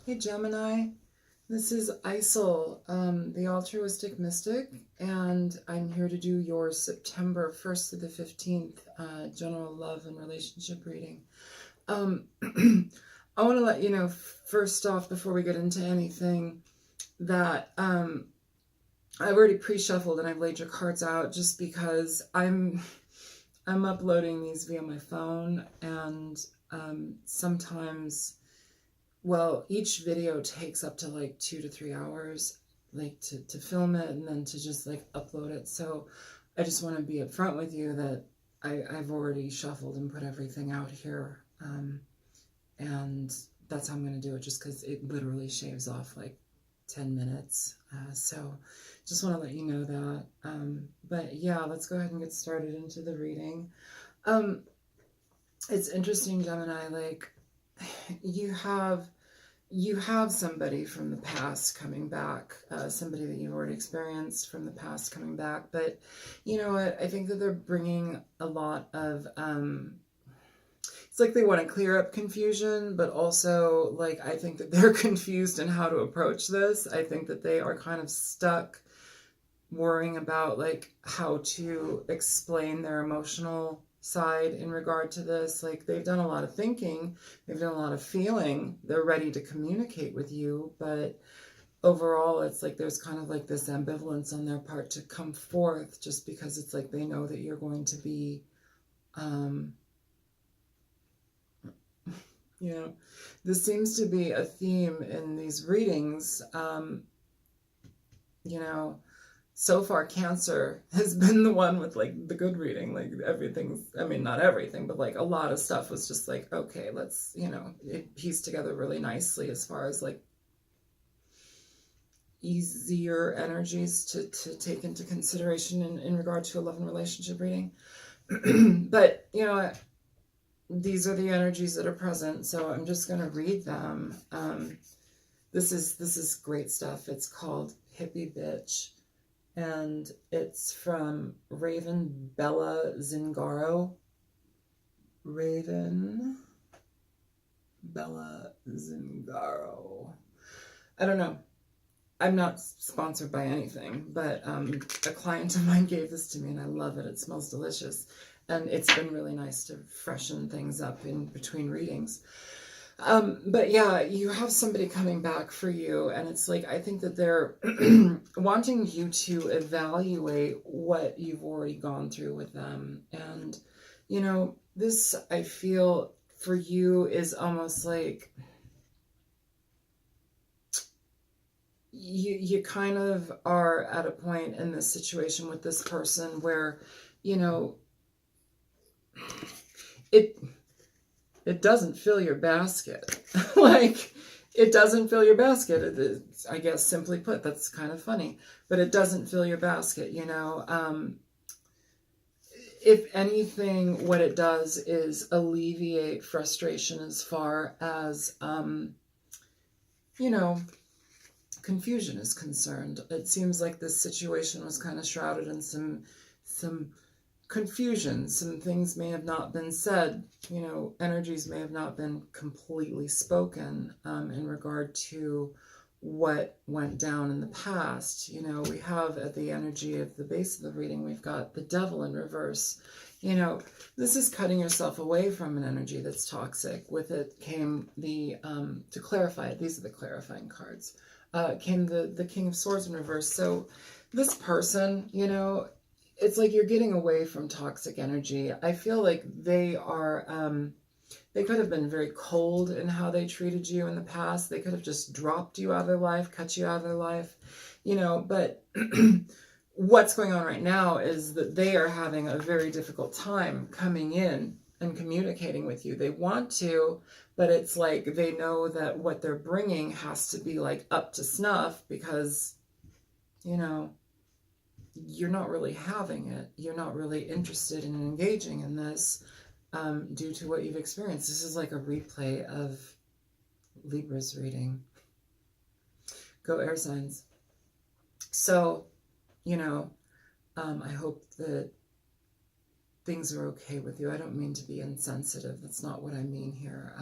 Hey Gemini, this is Isel, the Altruistic Mystic, and I'm here to do your September 1st to the 15th general love and relationship reading. Um, I want to let you know, first off, before we get into anything, that I've already pre-shuffled and I've laid your cards out just because I'm uploading these via my phone, and sometimes, well, each video takes up to like 2 to 3 hours, like to film it and then to just like upload it. So I just want to be upfront with you that I've already shuffled and put everything out here. And that's how I'm going to do it, just because it literally shaves off like 10 minutes. So just want to let you know that. But yeah, let's go ahead and get started into the reading. It's interesting, Gemini, like you have somebody from the past coming back, somebody that you've already experienced from the past coming back. But you know what? I think that they're bringing a lot of, it's like they want to clear up confusion, but also like I think that they're confused in how to approach this. I think that they are kind of stuck worrying about like how to explain their emotional side in regard to this. Like they've done a lot of thinking, they've done a lot of feeling, they're ready to communicate with you, but overall it's like there's kind of like this ambivalence on their part to come forth, just because it's like they know that you're going to be you know, this seems to be a theme in these readings. You know, so far Cancer has been the one with like the good reading, like everything's, I mean, not everything, but like a lot of stuff was just like, okay, let's, you know, it pieced together really nicely as far as like easier energies to take into consideration in regard to a love and relationship reading. But you know, these are the energies that are present, so I'm just going to read them. This is great stuff. It's called Hippie Bitch, and it's from Raven Bella Zingaro. Raven Bella Zingaro. I don't know. I'm not sponsored by anything, but a client of mine gave this to me and I love it. It smells delicious. And it's been really nice to freshen things up in between readings. But yeah, you have somebody coming back for you, and it's like, I think that they're wanting you to evaluate what you've already gone through with them. And, you know, this, I feel for you is almost like you kind of are at a point in this situation with this person where, you know, it doesn't fill your basket. Like, it doesn't fill your basket. It is, I guess, simply put, that's kind of funny, but it doesn't fill your basket, you know. If anything, what it does is alleviate frustration as far as, you know, confusion is concerned. It seems like this situation was kind of shrouded in some confusion. Some things may have not been said, you know, energies may have not been completely spoken in regard to what went down in the past. You know, we have at the energy of the base of the reading, we've got the devil in reverse. You know, this is cutting yourself away from an energy that's toxic. With it came the, to clarify it, these are the clarifying cards, came the King of Swords in reverse. So this person, you know, it's like you're getting away from toxic energy. I feel like they are, they could have been very cold in how they treated you in the past. They could have just dropped you out of their life, cut you out of their life, you know, but what's going on right now is that they are having a very difficult time coming in and communicating with you. They want to, but it's like they know that what they're bringing has to be like up to snuff, because, you know, you're not really having it. You're not really interested in engaging in this due to what you've experienced. This is like a replay of Libra's reading. Go air signs. So, you know, I hope that things are okay with you. I don't mean to be insensitive. That's not what I mean here.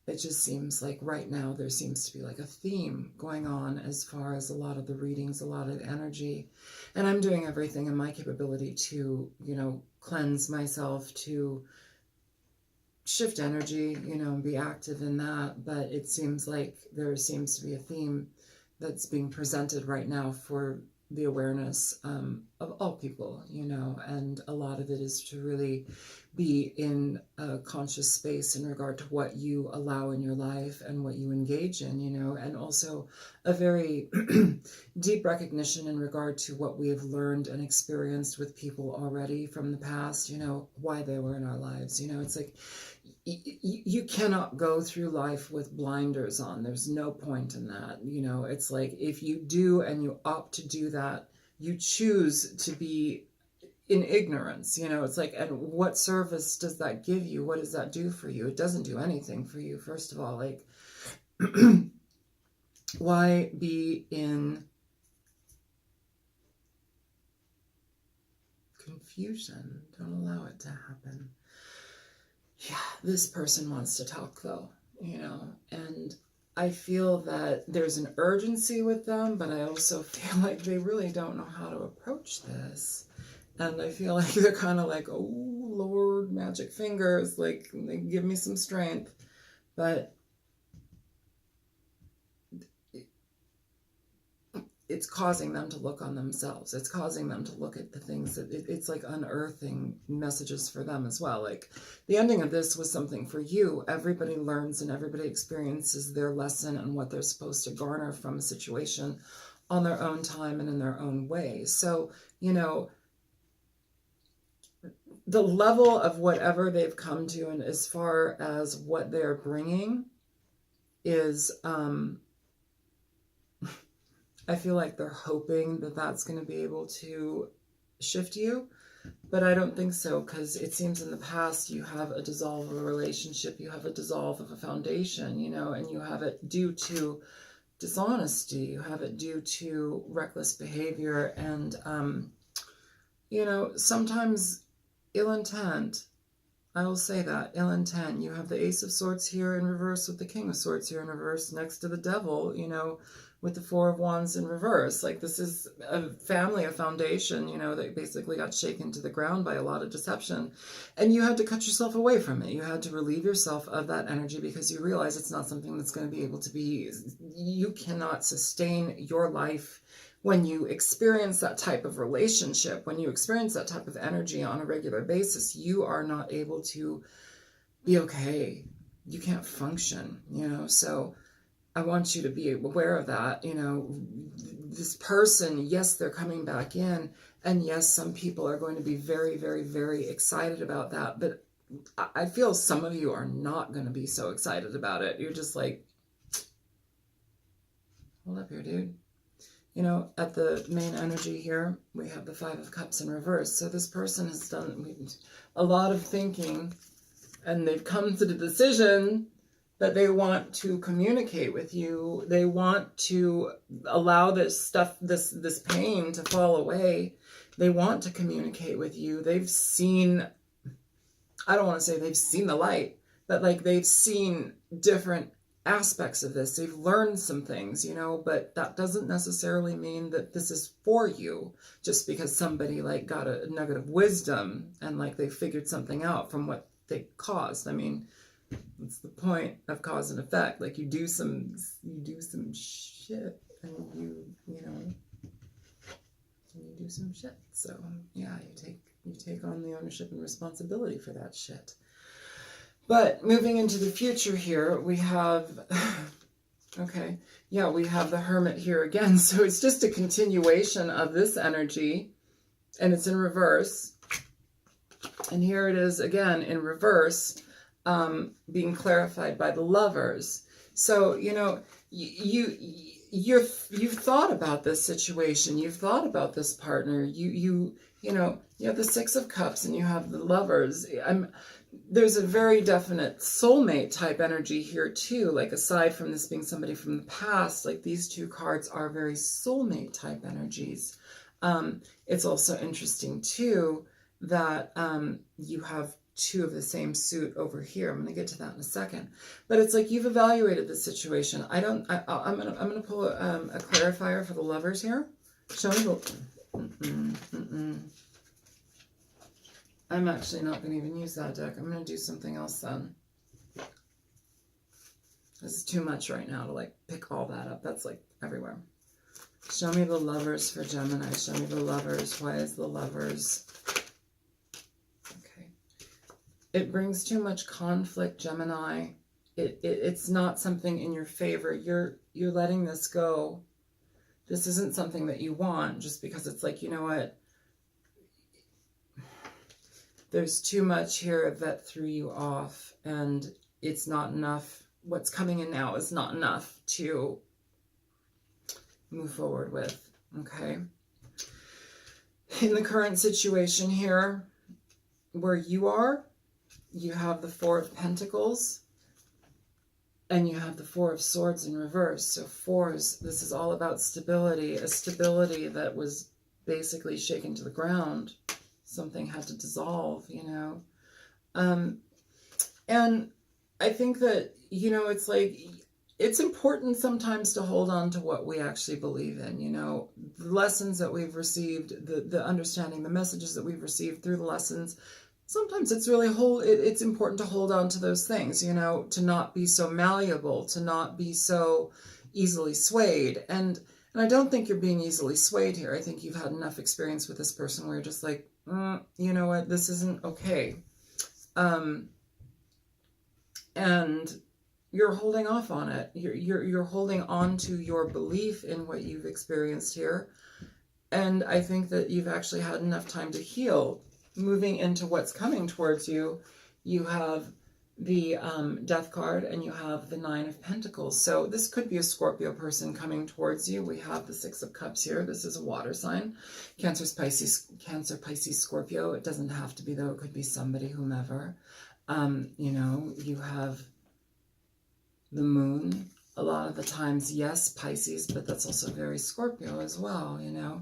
it just seems like right now there seems to be like a theme going on as far as a lot of the readings, a lot of energy. And I'm doing everything in my capability to, you know, cleanse myself, to shift energy, you know, and be active in that. But it seems like there seems to be a theme that's being presented right now for the awareness of all people, you know, and a lot of it is to really be in a conscious space in regard to what you allow in your life and what you engage in, you know, and also a very deep recognition in regard to what we have learned and experienced with people already from the past, you know, why they were in our lives. You know, it's like you cannot go through life with blinders on. There's no point in that. You know, it's like if you do and you opt to do that, you choose to be in ignorance. You know, it's like, and what service does that give you? What does that do for you? It doesn't do anything for you, first of all. Like, why be in confusion? Don't allow it to happen. Yeah, this person wants to talk though, you know, and I feel that there's an urgency with them, but I also feel like they really don't know how to approach this. And I feel like they're kind of like, oh, Lord, magic fingers, like, they give me some strength. But it's causing them to look on themselves. It's causing them to look at the things that it's like unearthing messages for them as well. Like the ending of this was something for you. Everybody learns and everybody experiences their lesson and what they're supposed to garner from a situation on their own time and in their own way. So, you know, the level of whatever they've come to and as far as what they're bringing is, I feel like they're hoping that that's going to be able to shift you, but I don't think so, because it seems in the past you have a dissolve of a relationship, you have a dissolve of a foundation, you know, and you have it due to dishonesty, you have it due to reckless behavior, and, you know, sometimes ill intent. I will say that, ill intent. You have the Ace of Swords here in reverse with the King of Swords here in reverse next to the Devil, you know, with the Four of Wands in reverse. Like, this is a family, a foundation, you know, that basically got shaken to the ground by a lot of deception. And you had to cut yourself away from it. You had to relieve yourself of that energy because you realize it's not something that's going to be able to be, you cannot sustain your life when you experience that type of relationship, when you experience that type of energy on a regular basis. You are not able to be okay. You can't function, you know, so I want you to be aware of that. You know, this person, yes, they're coming back in, and yes, some people are going to be very, very, very excited about that, but I feel some of you are not going to be so excited about it. You're just like, hold up here, dude. You know, at the main energy here, we have the Five of Cups in reverse. So this person has done a lot of thinking, and they've come to the decision that they want to communicate with you. They want to allow this stuff, this pain to fall away. They want to communicate with you. They've seen, I don't want to say they've seen the light, but like they've seen different aspects of this. They've learned some things, you know, but that doesn't necessarily mean that this is for you just because somebody like got a nugget of wisdom and like they figured something out from what they caused. I mean, it's the point of cause and effect. Like you do some shit and you do some shit. So yeah, you take on the ownership and responsibility for that shit. But moving into the future here, we have, okay, yeah, we have the Hermit here again. So it's just a continuation of this energy, and it's in reverse. And here it is again in reverse, being clarified by the Lovers. So, you know, you've thought about this situation. You've thought about this partner. You know, you have the Six of Cups and you have the Lovers. There's a very definite soulmate type energy here too. Like aside from this being somebody from the past, like these two cards are very soulmate type energies. It's also interesting too that you have two of the same suit over here. I'm going to get to that in a second. But it's like you've evaluated the situation. I'm going to pull a clarifier for the Lovers here. Show me the... I'm actually not going to even use that deck. I'm going to do something else then. This is too much right now to like pick all that up. That's like everywhere. Show me the Lovers for Gemini. Show me the Lovers. Why is the Lovers? Okay. It brings too much conflict, Gemini. It's not something in your favor. You're letting this go. This isn't something that you want just because it's like, you know what? There's too much here that threw you off, and it's not enough. What's coming in now is not enough to move forward with, okay? In the current situation here, where you are, you have the Four of Pentacles, and you have the Four of Swords in reverse. So fours, this is all about stability, a stability that was basically shaken to the ground. Something had to dissolve, you know. And I think that, you know, it's like, it's important sometimes to hold on to what we actually believe in, you know. The lessons that we've received, the understanding, the messages that we've received through the lessons, sometimes it's really it's important to hold on to those things, you know, to not be so malleable, to not be so easily swayed. And I don't think you're being easily swayed here. I think you've had enough experience with this person where you're just like, you know what, this isn't okay. And you're holding off on it. You're holding on to your belief in what you've experienced here. And I think that you've actually had enough time to heal. Moving into what's coming towards you, you have the Death card and you have the Nine of Pentacles. So this could be a Scorpio person coming towards you. We have the Six of Cups here. This is a water sign. Cancer, Pisces, Scorpio. It doesn't have to be, though. It could be somebody, whomever. You know, you have the Moon. A lot of the times, yes, Pisces, but that's also very Scorpio as well, you know.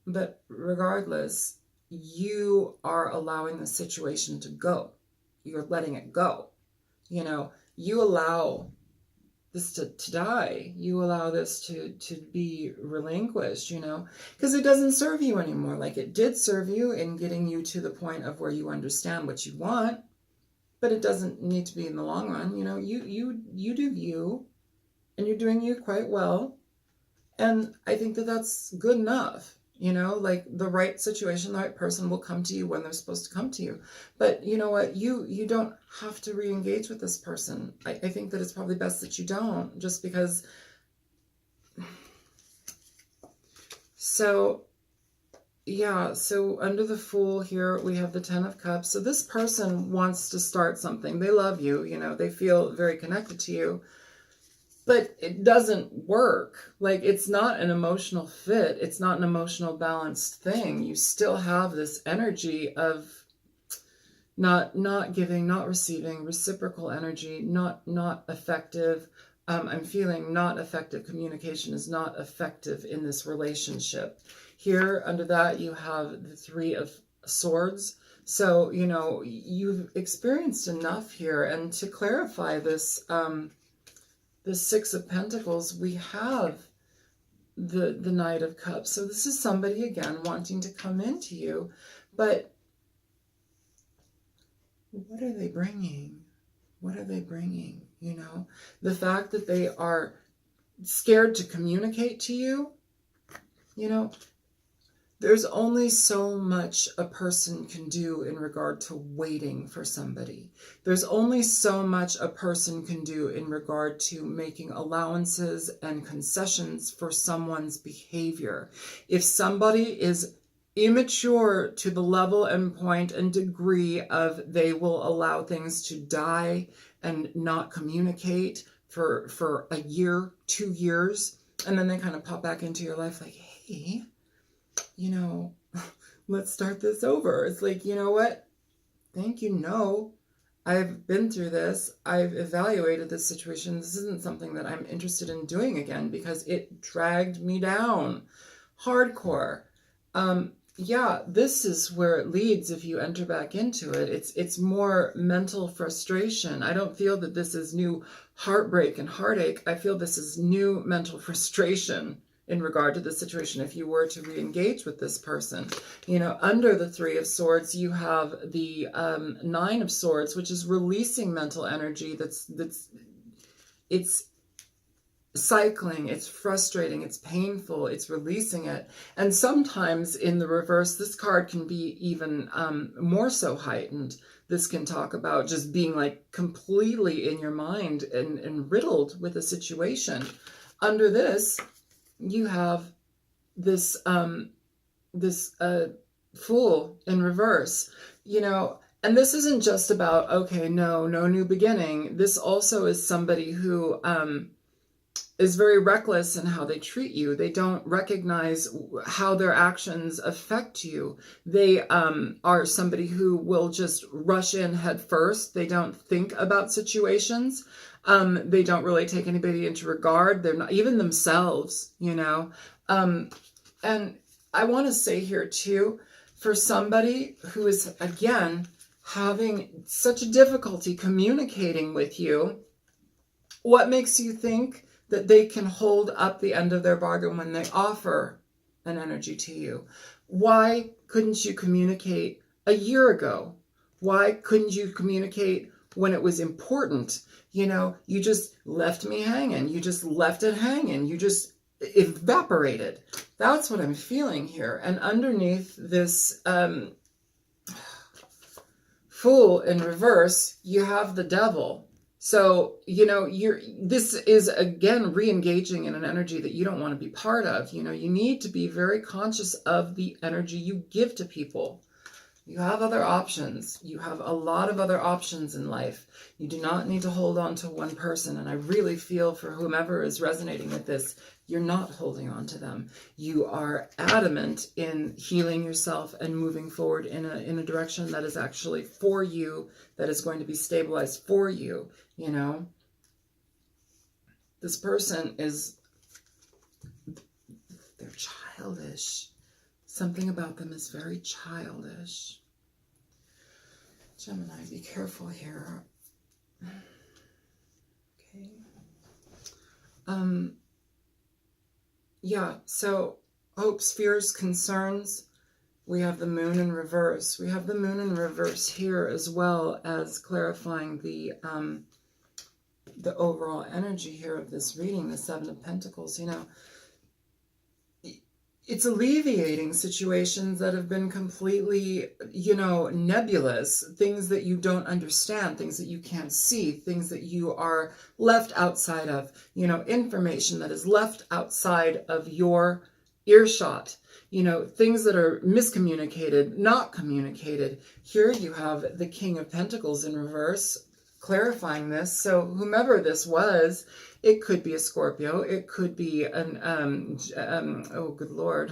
But regardless, you are allowing the situation to go. You're letting it go. You know, you allow this to die. You allow this to be relinquished, you know, because it doesn't serve you anymore. Like it did serve you in getting you to the point of where you understand what you want, but it doesn't need to be in the long run. You know, you do you, and you're doing you quite well. And I think that that's good enough. You know, like the right situation, the right person will come to you when they're supposed to come to you. But you know what? You don't have to re-engage with this person. I think that it's probably best that you don't, just because. So, yeah. So under the Fool here, we have the Ten of Cups. So this person wants to start something. They love you. You know, they feel very connected to you. But it doesn't work. Like, it's not an emotional fit. It's not an emotional balanced thing. You still have this energy of not giving, not receiving, reciprocal energy, not effective. I'm feeling not effective. Communication is not effective in this relationship. Here, under that, you have the Three of Swords. So, you know, you've experienced enough here. And to clarify this, the Six of Pentacles, we have the Knight of Cups. So this is somebody, again, wanting to come into you. But what are they bringing? What are they bringing? You know, the fact that they are scared to communicate to you, you know, there's only so much a person can do in regard to waiting for somebody. There's only so much a person can do in regard to making allowances and concessions for someone's behavior. If somebody is immature to the level and point and degree of they will allow things to die and not communicate for a year, 2 years, and then they kind of pop back into your life like, hey, you know, let's start this over. It's like, you know what? Thank you. No, I've been through this. I've evaluated this situation. This isn't something that I'm interested in doing again because it dragged me down hardcore. yeah, this is where it leads if you enter back into it. It's more mental frustration. I don't feel that this is new heartbreak and heartache. I feel this is new mental frustration in regard to the situation if you were to re-engage with this person. You know, under the Three of Swords, you have the Nine of Swords, which is releasing mental energy it's cycling, it's frustrating, it's painful, it's releasing it. And sometimes in the reverse, this card can be even more so heightened. This can talk about just being like completely in your mind and riddled with a situation. Under this, you have this Fool in reverse, you know. And this isn't just about, okay, no new beginning. This also is somebody who is very reckless in how they treat you. They don't recognize how their actions affect you. They are somebody who will just rush in head first. They don't think about situations. They don't really take anybody into regard. They're not even themselves, you know. And I want to say here too, for somebody who is, again, having such a difficulty communicating with you, what makes you think that they can hold up the end of their bargain when they offer an energy to you? Why couldn't you communicate a year ago? Why couldn't you communicate when it was important? You know, you just left me hanging. You just left it hanging. You just evaporated. That's what I'm feeling here. And underneath this Fool in reverse, you have the Devil. So, you know, this is, again, re-engaging in an energy that you don't want to be part of. You know, you need to be very conscious of the energy you give to people. You have other options. You have a lot of other options in life. You do not need to hold on to one person. And I really feel for whomever is resonating with this, you're not holding on to them. You are adamant in healing yourself and moving forward in a direction that is actually for you, that is going to be stabilized for you, you know. This person is, they're childish. Something about them is very childish. Gemini, be careful here. Okay. Yeah, so hopes, fears, concerns. We have the Moon in reverse. We have the Moon in reverse here, as well as clarifying the overall energy here of this reading, the Seven of Pentacles. You know, it's alleviating situations that have been completely, you know, nebulous, things that you don't understand, things that you can't see, things that you are left outside of, you know, information that is left outside of your earshot, you know, things that are miscommunicated, not communicated. Here you have the King of Pentacles in reverse, clarifying this. So whomever this was, it could be a Scorpio, it could be an oh good Lord,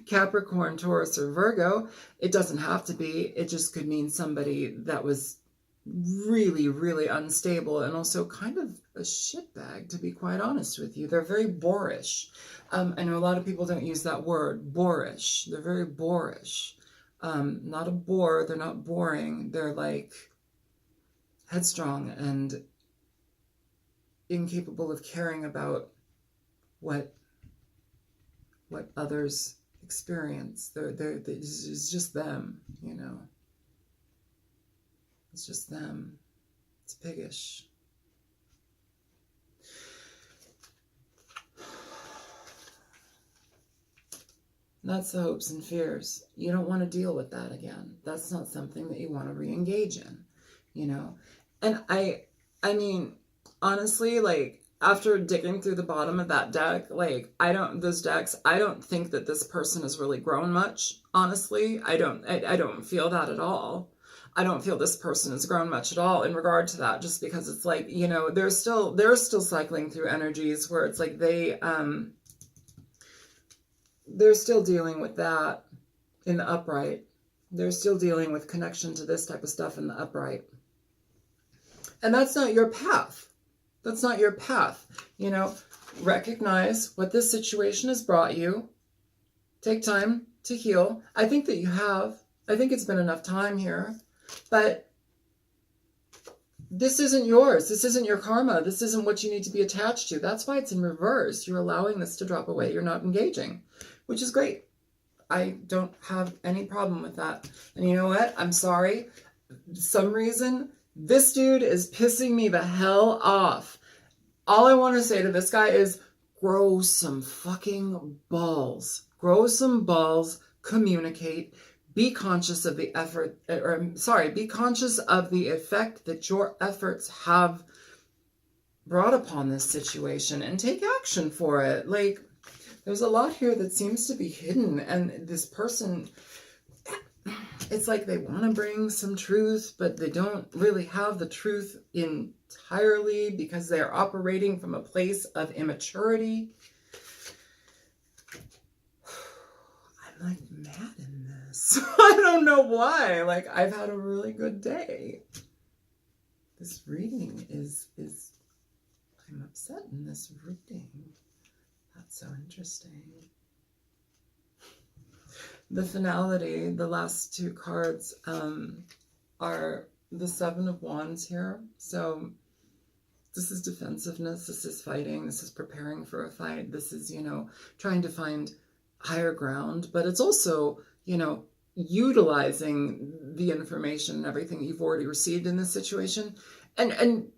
Capricorn, Taurus, or Virgo. It doesn't have to be. It just could mean somebody that was really, really unstable and also kind of a shitbag, to be quite honest with you. They're very boorish. I know a lot of people don't use that word, boorish. They're very boorish. Not a bore, they're not boring. They're like headstrong and incapable of caring about what others experience. It's just them, you know. It's just them. It's piggish. That's the hopes and fears. You don't want to deal with that again. That's not something that you want to re-engage in, you know. And I mean, honestly, like, after digging through the bottom of that deck, like, those decks, I don't think that this person has really grown much, honestly. I don't feel that at all. I don't feel this person has grown much at all in regard to that, just because it's like, you know, they're still cycling through energies where it's like they're still dealing with that in the upright. They're still dealing with connection to this type of stuff in the upright. And that's not your path. That's not your path. You know, recognize what this situation has brought you. Take time to heal. I think that you have. I think it's been enough time here. But this isn't yours. This isn't your karma. This isn't what you need to be attached to. That's why it's in reverse. You're allowing this to drop away. You're not engaging, which is great. I don't have any problem with that. And you know what? I'm sorry. For some reason, this dude is pissing me the hell off. All I want to say to this guy is grow some fucking balls. Grow some balls. Communicate. Be conscious of the effort, be conscious of the effect that your efforts have brought upon this situation and take action for it. Like, there's a lot here that seems to be hidden, and this person, it's like they want to bring some truth, but they don't really have the truth entirely because they're operating from a place of immaturity. I'm like mad in this. I don't know why. Like, I've had a really good day. This reading is I'm upset in this reading. That's so interesting. The finality, the last two cards are the Seven of Wands here. So this is defensiveness. This is fighting. This is preparing for a fight. This is, trying to find higher ground, but it's also, utilizing the information and everything you've already received in this situation and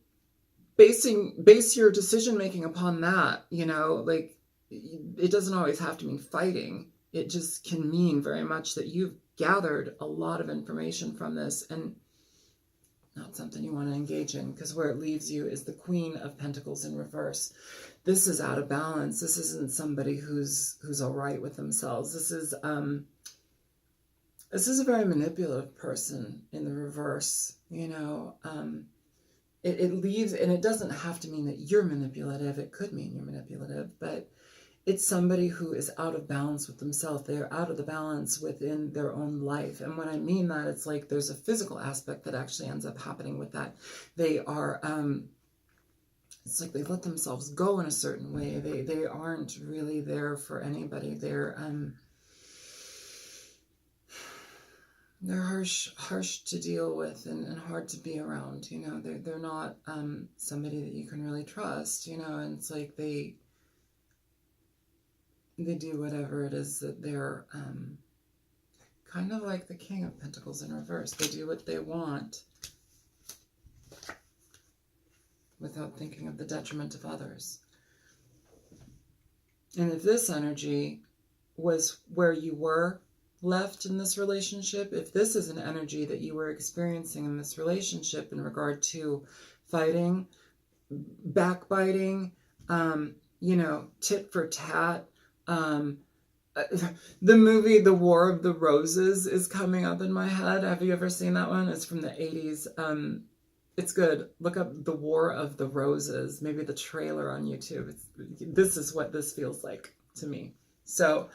base your decision making upon that. Like, it doesn't always have to mean fighting. It just can mean very much that you've gathered a lot of information from this and not something you want to engage in, because where it leaves you is the Queen of Pentacles in reverse. This is out of balance. This isn't somebody who's all right with themselves. This is a very manipulative person in the reverse. It leaves, and it doesn't have to mean that you're manipulative. It could mean you're manipulative, but it's somebody who is out of balance with themselves. They're out of the balance within their own life. And when I mean that, it's like there's a physical aspect that actually ends up happening with that. They are, it's like they let themselves go in a certain way. They aren't really there for anybody. They're harsh to deal with and hard to be around. They're not somebody that you can really trust. And it's like they do whatever it is that they're kind of like the King of Pentacles in reverse. They do what they want without thinking of the detriment of others. And if this energy was where you were left in this relationship, if this is an energy that you were experiencing in this relationship in regard to fighting, backbiting, tit for tat, the movie The War of the Roses is coming up in my head. Have you ever seen that one? It's from the 80s. It's good. Look up The War of the Roses, maybe the trailer on YouTube. This is what this feels like to me. So,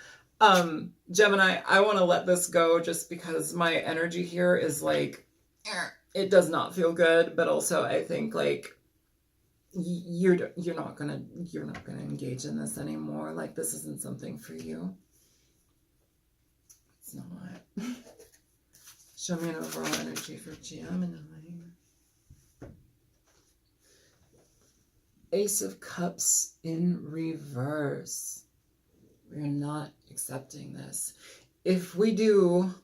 Gemini, I want to let this go just because my energy here is like, it does not feel good, but also I think like you're not gonna engage in this anymore. Like, this isn't something for you. It's not. Show me an overall energy for Gemini. Ace of Cups in reverse. We're not accepting this. If we do,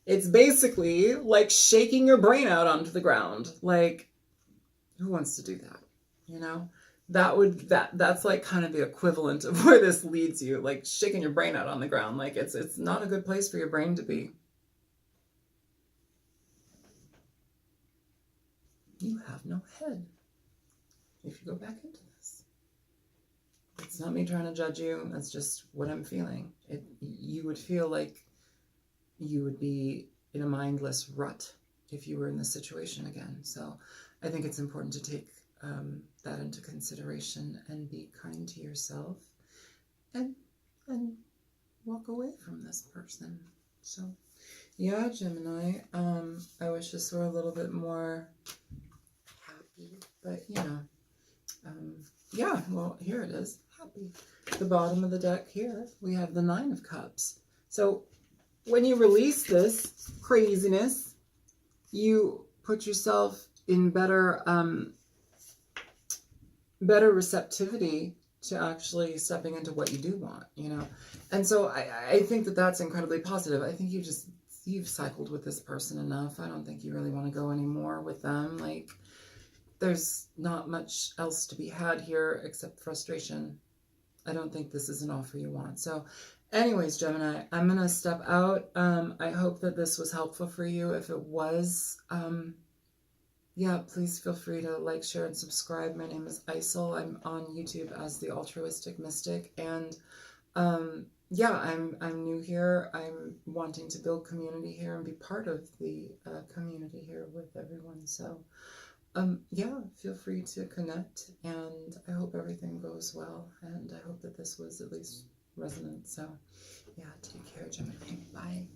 it's basically like shaking your brain out onto the ground. Like, who wants to do that? That's like kind of the equivalent of where this leads you, like shaking your brain out on the ground. Like, it's not a good place for your brain to be. You have no head. If you go back into this, it's not me trying to judge you. That's just what I'm feeling. You would feel like you would be in a mindless rut if you were in this situation again. So I think it's important to take that into consideration and be kind to yourself and walk away from this person. So yeah, Gemini, I wish this were a little bit more happy, but yeah, well, here it is, happy. The bottom of the deck here, we have the Nine of Cups. So when you release this craziness, you put yourself in better receptivity to actually stepping into what you do want, you know? And so I think that that's incredibly positive. I think you've cycled with this person enough. I don't think you really want to go anymore with them. Like, there's not much else to be had here except frustration. I don't think this is an offer you want. So anyways, Gemini, I'm going to step out. I hope that this was helpful for you. If it was, yeah, please feel free to like, share, and subscribe. My name is Isel. I'm on YouTube as the Altruistic Mystic. And yeah, I'm new here. I'm wanting to build community here and be part of the community here with everyone. So yeah, feel free to connect, and I hope everything goes well, and I hope that this was at least resonant. So yeah, take care, Gemini. Bye.